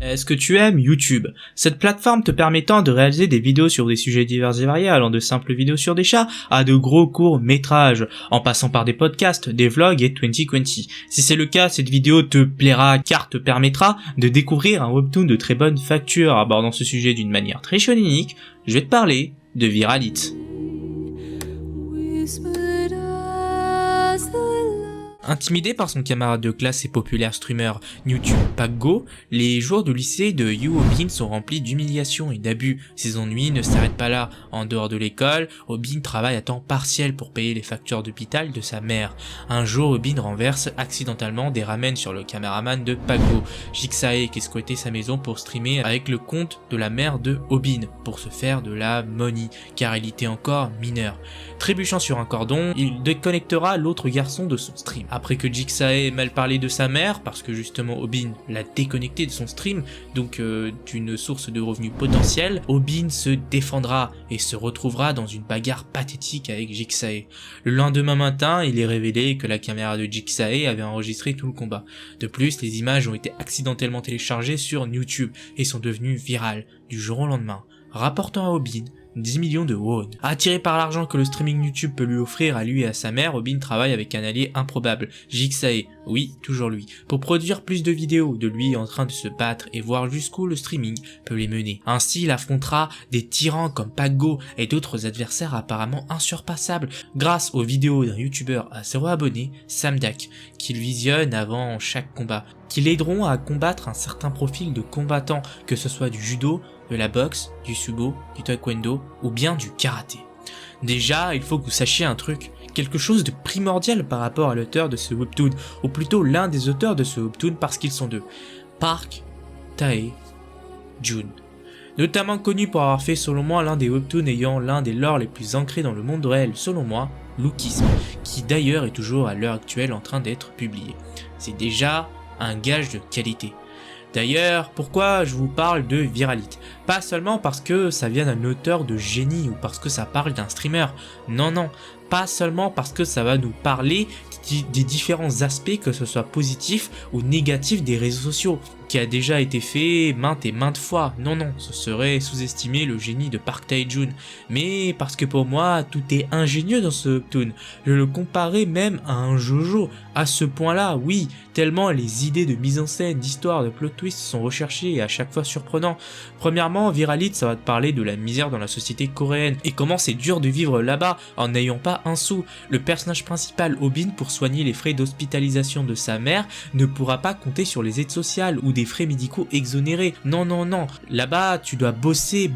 Est-ce que tu aimes YouTube? Cette plateforme te permettant de réaliser des vidéos sur des sujets divers et variés, allant de simples vidéos sur des chats à de gros courts métrages, en passant par des podcasts, des vlogs et 2020. Si c'est le cas, cette vidéo te plaira car te permettra de découvrir un webtoon de très bonne facture. Abordant ce sujet d'une manière très unique, je vais te parler de Viralite. Intimidé par son camarade de classe et populaire streamer YouTube Pago, les jours de lycée de Yu Obin sont remplis d'humiliations et d'abus. Ses ennuis ne s'arrêtent pas là. En dehors de l'école, Obin travaille à temps partiel pour payer les factures d'hôpital de sa mère. Un jour, Obin renverse accidentellement des ramen sur le caméraman de Pago, Jigsae, qui squattait sa maison pour streamer avec le compte de la mère de Obin, pour se faire de la money, car il était encore mineur. Trébuchant sur un cordon, il déconnectera l'autre garçon de son stream. Après que Jigsae ait mal parlé de sa mère, parce que justement Obin l'a déconnecté de son stream, donc d'une source de revenus potentielle, Obin se défendra et se retrouvera dans une bagarre pathétique avec Jigsae. Le lendemain matin, il est révélé que la caméra de Jigsae avait enregistré tout le combat. De plus, les images ont été accidentellement téléchargées sur YouTube et sont devenues virales du jour au lendemain, rapportant à Obin 10 millions de won. Attiré par l'argent que le streaming YouTube peut lui offrir à lui et à sa mère, Obin travaille avec un allié improbable, Jigsae, oui, toujours lui, pour produire plus de vidéos de lui en train de se battre et voir jusqu'où le streaming peut les mener. Ainsi, il affrontera des tyrans comme Pago et d'autres adversaires apparemment insurpassables grâce aux vidéos d'un youtubeur à 0 abonnés, Samdak, qu'il visionne avant chaque combat, qui l'aideront à combattre un certain profil de combattants, que ce soit du judo, de la boxe, du sumo, du taekwondo ou bien du karaté. Déjà, il faut que vous sachiez un truc, quelque chose de primordial par rapport à l'auteur de ce webtoon, ou plutôt l'un des auteurs de ce webtoon parce qu'ils sont deux, Park Tae-jun. Notamment connu pour avoir fait selon moi l'un des webtoons ayant l'un des lores les plus ancrés dans le monde réel, selon moi, Lookism, qui d'ailleurs est toujours à l'heure actuelle en train d'être publié. C'est déjà un gage de qualité. D'ailleurs, pourquoi je vous parle de Viralite? Pas seulement parce que ça vient d'un auteur de génie ou parce que ça parle d'un streamer, non, pas seulement parce que ça va nous parler des différents aspects, que ce soit positifs ou négatifs des réseaux sociaux, qui a déjà été fait maintes et maintes fois. Non, ce serait sous-estimer le génie de Park Tae-jun, mais parce que pour moi, tout est ingénieux dans ce webtoon. Je le comparais même à un JoJo, à ce point-là, oui, tellement les idées de mise en scène, d'histoire, de plot twist sont recherchées et à chaque fois surprenants. Premièrement, Viralite, ça va te parler de la misère dans la société coréenne, et comment c'est dur de vivre là-bas en n'ayant pas un sou. Le personnage principal, Obin, pour soigner les frais d'hospitalisation de sa mère, ne pourra pas compter sur les aides sociales ou des frais médicaux exonérés. Non. Là-bas, tu dois bosser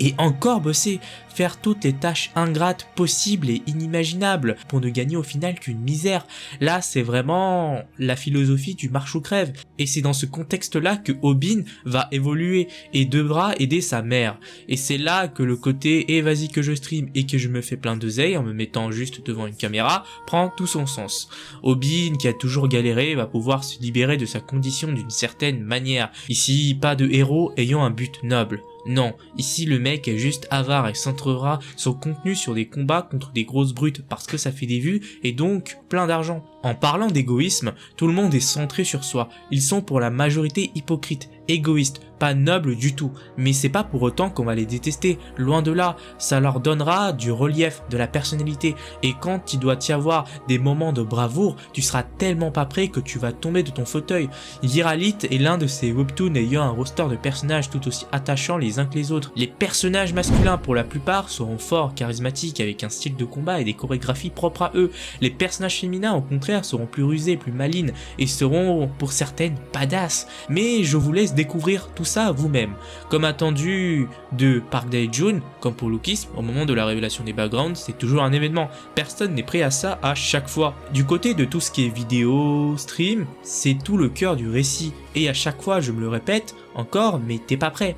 et encore bosser. Faire toutes les tâches ingrates possibles et inimaginables pour ne gagner au final qu'une misère. Là, c'est vraiment la philosophie du marche ou crève. Et c'est dans ce contexte-là que Obin va évoluer et devra aider sa mère. Et c'est là que le côté « eh vas-y que je stream et que je me fais plein d'oseille en me mettant juste devant une caméra » prend tout son sens. Obin, qui a toujours galéré, va pouvoir se libérer de sa condition d'une certaine manière. Ici, pas de héros ayant un but noble. Non, ici le mec est juste avare et centrera son contenu sur des combats contre des grosses brutes parce que ça fait des vues et donc plein d'argent. En parlant d'égoïsme, tout le monde est centré sur soi. Ils sont pour la majorité hypocrites, égoïstes, pas nobles du tout. Mais c'est pas pour autant qu'on va les détester, loin de là. Ça leur donnera du relief, de la personnalité. Et quand il doit y avoir des moments de bravoure, tu seras tellement pas prêt que tu vas tomber de ton fauteuil. Viralite est l'un de ces webtoons ayant un roster de personnages tout aussi attachants les uns que les autres. Les personnages masculins pour la plupart seront forts, charismatiques, avec un style de combat et des chorégraphies propres à eux. Les personnages féminins au contraire seront plus rusés, plus malines et seront pour certaines badass. Mais je vous laisse découvrir tout ça vous-même. Comme attendu de Park Tae-jun, comme pour Lookism, au moment de la révélation des backgrounds, c'est toujours un événement. Personne n'est prêt à ça à chaque fois. Du côté de tout ce qui est vidéo, stream, c'est tout le cœur du récit. Et à chaque fois, je me le répète encore, mais t'es pas prêt.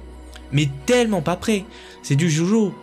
Mais tellement pas prêt. C'est du JoJo.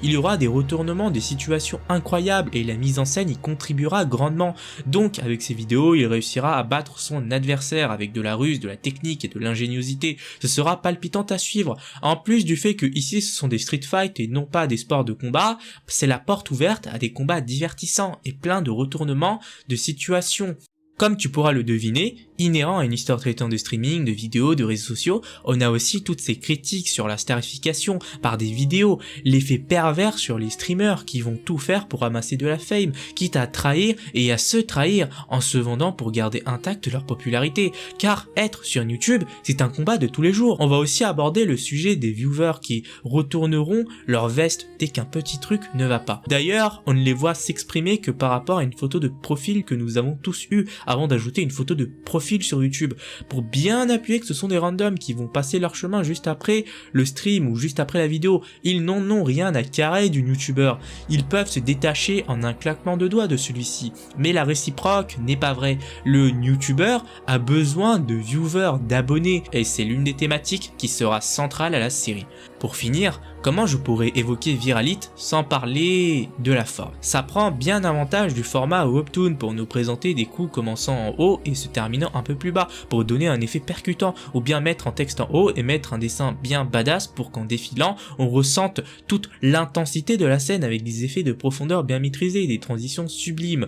Il y aura des retournements, des situations incroyables et la mise en scène y contribuera grandement. Donc avec ces vidéos, il réussira à battre son adversaire avec de la ruse, de la technique et de l'ingéniosité. Ce sera palpitant à suivre. En plus du fait que ici ce sont des street fights et non pas des sports de combat, c'est la porte ouverte à des combats divertissants et plein de retournements de situations. Comme tu pourras le deviner, inhérent à une histoire traitant de streaming, de vidéos, de réseaux sociaux, on a aussi toutes ces critiques sur la starification par des vidéos, l'effet pervers sur les streamers qui vont tout faire pour ramasser de la fame, quitte à trahir et à se trahir en se vendant pour garder intacte leur popularité. Car être sur YouTube, c'est un combat de tous les jours. On va aussi aborder le sujet des viewers qui retourneront leur veste dès qu'un petit truc ne va pas. D'ailleurs, on ne les voit s'exprimer que par rapport à une photo de profil que nous avons tous eu avant d'ajouter une photo de profil sur YouTube, pour bien appuyer que ce sont des randoms qui vont passer leur chemin juste après le stream ou juste après la vidéo. Ils n'en ont rien à carrer du YouTuber. Ils peuvent se détacher en un claquement de doigts de celui-ci. Mais la réciproque n'est pas vraie. Le YouTuber a besoin de viewers, d'abonnés, et c'est l'une des thématiques qui sera centrale à la série. Pour finir, comment je pourrais évoquer Viralite sans parler de la forme? Ça prend bien avantage du format Webtoon pour nous présenter des coups commençant en haut et se terminant un peu plus bas, pour donner un effet percutant, ou bien mettre un texte en haut et mettre un dessin bien badass pour qu'en défilant, on ressente toute l'intensité de la scène avec des effets de profondeur bien maîtrisés, des transitions sublimes.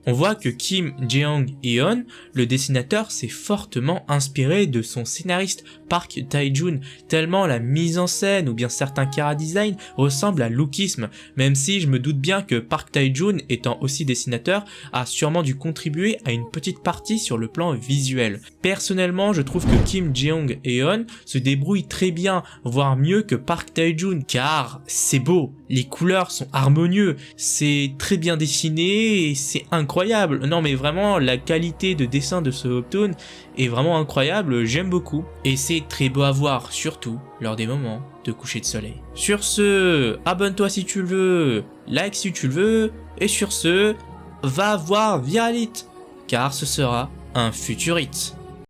On voit que Kim Jeong-eon, le dessinateur, s'est fortement inspiré de son scénariste Park Tae-joon, tellement la mise en scène ou bien certains chara-design ressemblent à lookisme, même si je me doute bien que Park Tae-joon, étant aussi dessinateur, a sûrement dû contribuer à une petite partie sur le plan visuel. Personnellement, je trouve que Kim Jeong-eon se débrouille très bien, voire mieux que Park Tae-joon, car c'est beau, les couleurs sont harmonieux, c'est très bien dessiné et c'est incroyable. Non mais vraiment, la qualité de dessin de ce webtoon est vraiment incroyable, j'aime beaucoup. Et c'est très beau à voir, surtout lors des moments de coucher de soleil. Sur ce, abonne-toi si tu le veux, like si tu le veux, et sur ce, va voir Viralite, car ce sera un futur hit.